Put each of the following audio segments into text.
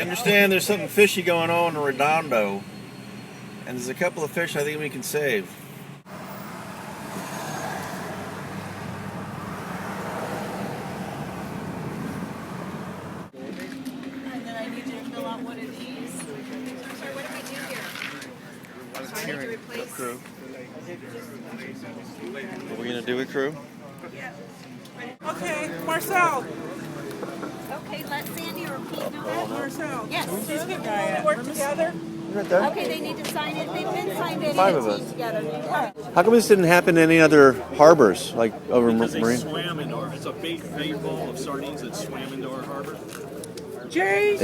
understand there's something fishy going on in Redondo, and there's a couple of fish I think we can save. And then I need you to fill out one of these. Sorry, what do we do here? So I need to replace. Crew. What are we gonna do with crew? Yeah. Okay, Marcel. Okay, let Sandy or Pete know that. Marcel. Yes. She's a good guy. We work together. Right there. Okay, they need to sign it. They've been signed in 5 of us. together. How come this didn't happen in any other harbors, like over Because they Marine? swam into our, it's a bait ball of sardines that swam into our harbor. Jay.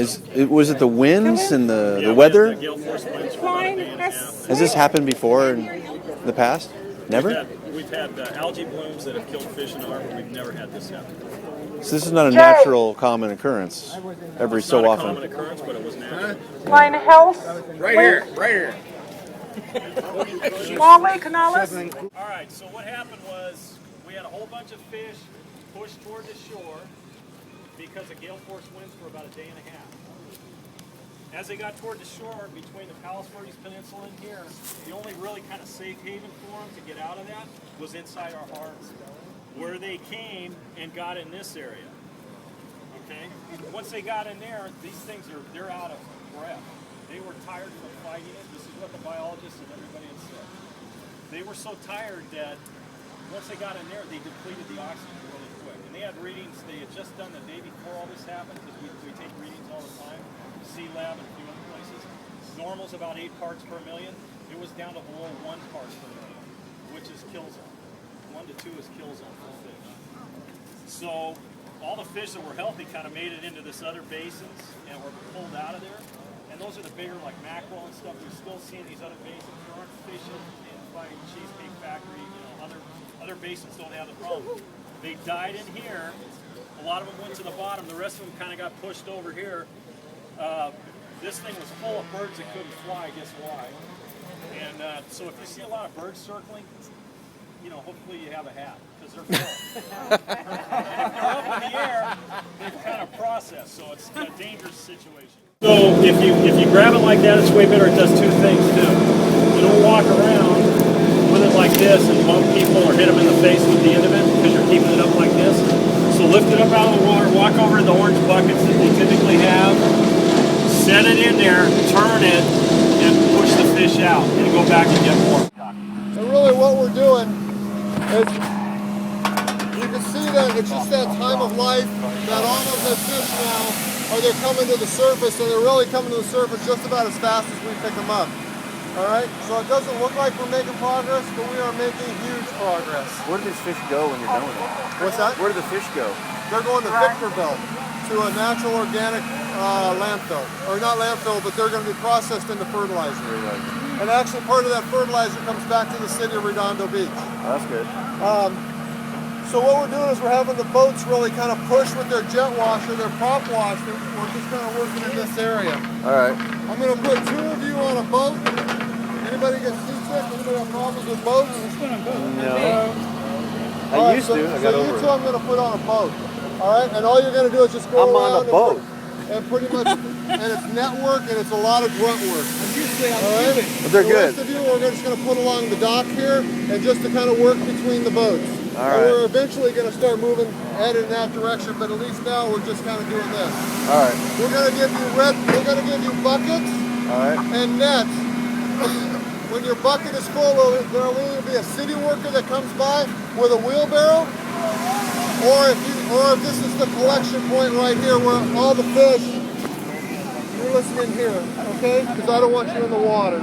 Was it the winds and the Yeah, we weather? had the gale force winds for Fine. about a day and a half. Has this happened before in the past? Never? We've had algae blooms that have killed fish in the harbor. We've never had this happen. So this is not a natural common occurrence every It's so not a often. common occurrence, but it was natural. Line of health. Right here, right here. Small Lake Canales. All right, so what happened was we had a whole bunch of fish pushed toward the shore because of gale force winds for about a day and a half. As they got toward the shore, between the Palos Verdes Peninsula and here, the only really kind of safe haven for them to get out of that was inside our harbor, where they came and got in this area. Okay? Once they got in there, these things they're out of breath. They were tired from fighting it. This is what the biologists and everybody had said. They were so tired that once they got in there, they depleted the oxygen really quick. And they had readings they had just done the day before all this happened, because we take readings all the time, Sea Lab and a few other places. Normal's about 8 parts per million. It was down to below 1 part per million, which is kill zone. 1 to 2 is kill zone for fish. So all the fish that were healthy kind of made it into this other basins and were pulled out of there. And those are the bigger, like mackerel and stuff. We're still seeing these other basins. There aren't fish in by Cheesecake Factory. Other basins don't have the problem. They died in here. A lot of them went to the bottom. The rest of them kind of got pushed over here. This thing was full of birds that couldn't fly. Guess why? And so if you see a lot of birds circling, hopefully you have a hat, because they're full. And if they're up in the air, they've kind of processed, so it's a dangerous situation. So if you grab it like that, it's way better. It does 2 things too. You don't walk around with it like this and bump people or hit them in the face with the end of it, because you're keeping it up like this. So lift it up out of the water, walk over to the orange buckets that they typically have, set it in there, turn it, and push the fish out, and go back and get more. So really what we're doing is, you can see that it's just that time of life that all of the fish now, they're coming to the surface, and they're really coming to the surface just about as fast as we pick them up. Alright, so it doesn't look like we're making progress, but we are making huge progress. Where do these fish go when you're done with it? What's that? Where do the fish go? They're going to Victorville, to a natural organic landfill. Or not landfill, but they're going to be processed into fertilizer. And actually part of that fertilizer comes back to the city of Redondo Beach. Oh, that's good. So what we're doing is we're having the boats really kind of push with their jet washer, their prop wash, and we're just kind of working in this area. Alright. I'm going to put 2 of you on a boat. Anybody get seasick? Anybody have problems with boats? No. All I used to. I got so over you it. 2 I'm going to put on a boat. Alright, and all you're going to do is just go I'm around on a boat. and pretty much, and it's network and it's a lot of grunt work. Alright? But they're The good. rest of you, we're just going to put along the dock here and just to kind of work between the boats. All And right. we're eventually going to start moving, headed in that direction, but at least now we're just kind of doing this. Alright. We're going to give you buckets Alright. and nets. When your bucket is full, there'll either be a city worker that comes by with a wheelbarrow, or if this is the collection point right here where all the fish, you're listening here, okay? Because I don't want you in the water.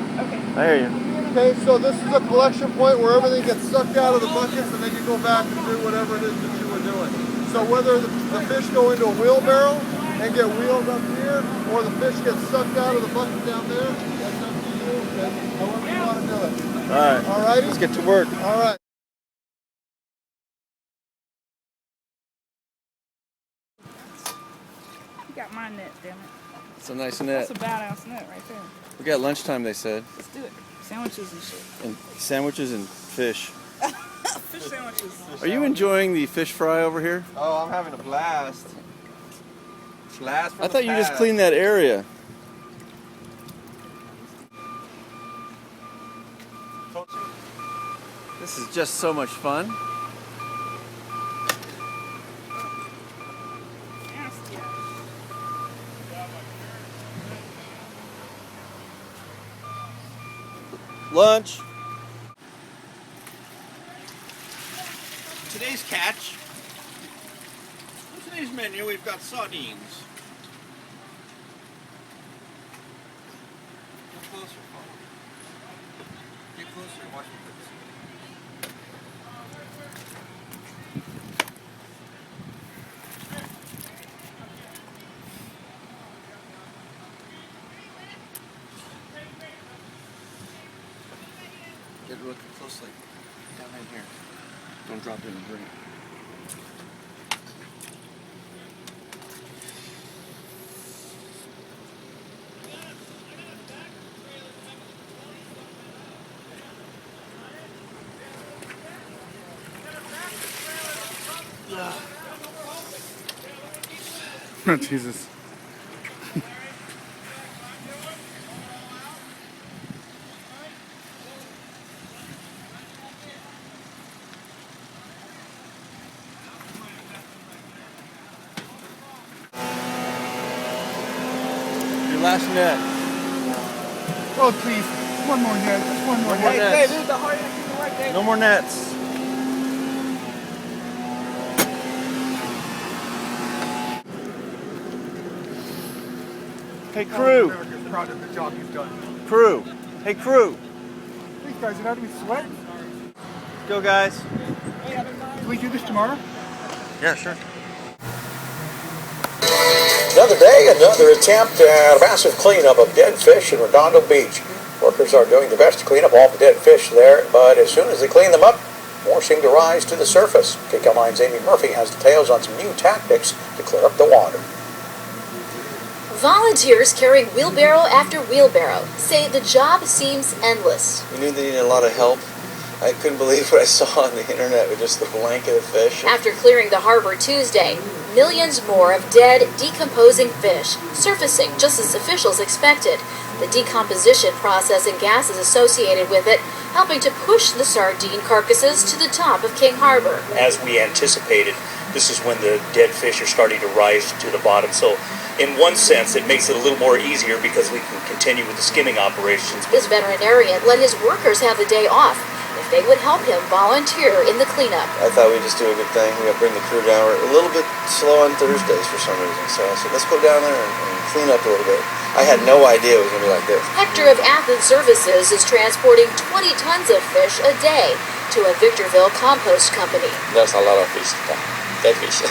I hear you. Okay, so this is a collection point where everything gets sucked out of the buckets and then you go back and do whatever it is that you were doing. So whether the fish go into a wheelbarrow and get wheeled up here, or the fish get sucked out of the bucket down there, that's up to you, and however you want to do it. Alright. Alrighty? Let's get to work. Alright. You got my net, damn it. It's a nice net. That's a badass net right there. We got lunchtime, they said. Let's do it. Sandwiches and shit. And sandwiches and fish. Fish sandwiches. Are you enjoying the fish fry over here? Oh, I'm having a blast. Last for I the thought you just past. cleaned that area. This is just so much fun. Nasty. Lunch. Today's catch. On today's menu, we've got sardines. Get closer, Paul. Get closer and watch me put this. Get real closely. Down in here. Don't drop it in the drink. Jesus. Your last net. Oh, please. One more net. Just one more No more net. nets. Dude, the hard thing right there. No more nets. Hey crew. America's proud of the job you've done. Crew. Hey crew. Please, guys, you're not even sweating. Let's go, guys. Can we do this tomorrow? Yeah, sure. Another day, another attempt at a massive cleanup of dead fish in Redondo Beach. Workers are doing their best to clean up all the dead fish there, but as soon as they clean them up, more seem to rise to the surface. KCAL9's Amy Murphy has details on some new tactics to clear up the water. Volunteers carrying wheelbarrow after wheelbarrow say the job seems endless. We knew they needed a lot of help. I couldn't believe what I saw on the internet with just the blanket of fish. After clearing the harbor Tuesday, millions more of dead, decomposing fish surfacing just as officials expected. The decomposition process and gases associated with it helping to push the sardine carcasses to the top of King Harbor. As we anticipated, this is when the dead fish are starting to rise to the bottom. So in one sense, it makes it a little more easier because we can continue with the skimming operations. This veterinarian let his workers have the day off if they would help him volunteer in the cleanup. I thought we'd just do a good thing. We gotta bring the crew down. We're a little bit slow on Thursdays for some reason. So I said, let's go down there and clean up a little bit. I had no idea it was gonna be like this. Hector of Athens Services is transporting 20 tons of fish a day to a Victorville compost company. That's a lot of fish. Dead fish.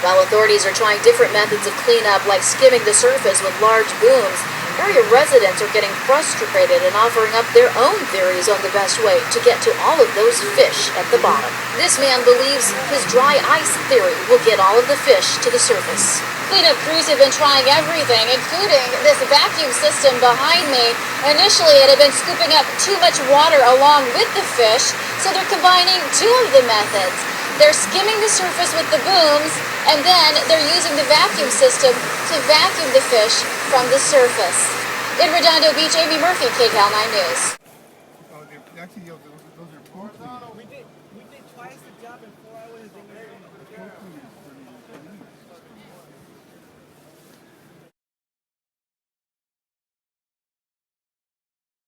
While authorities are trying different methods of cleanup, like skimming the surface with large booms, area residents are getting frustrated and offering up their own theories on the best way to get to all of those fish at the bottom. This man believes his dry ice theory will get all of the fish to the surface. Cleanup crews have been trying everything, including this vacuum system behind me. Initially, it had been scooping up too much water along with the fish, so they're combining two of the methods. They're skimming the surface with the booms, and then they're using the vacuum system to vacuum the fish from the surface. In Redondo Beach, Amy Murphy, KCAL 9 News. Actually, those are pork. We did twice the job in 4 hours.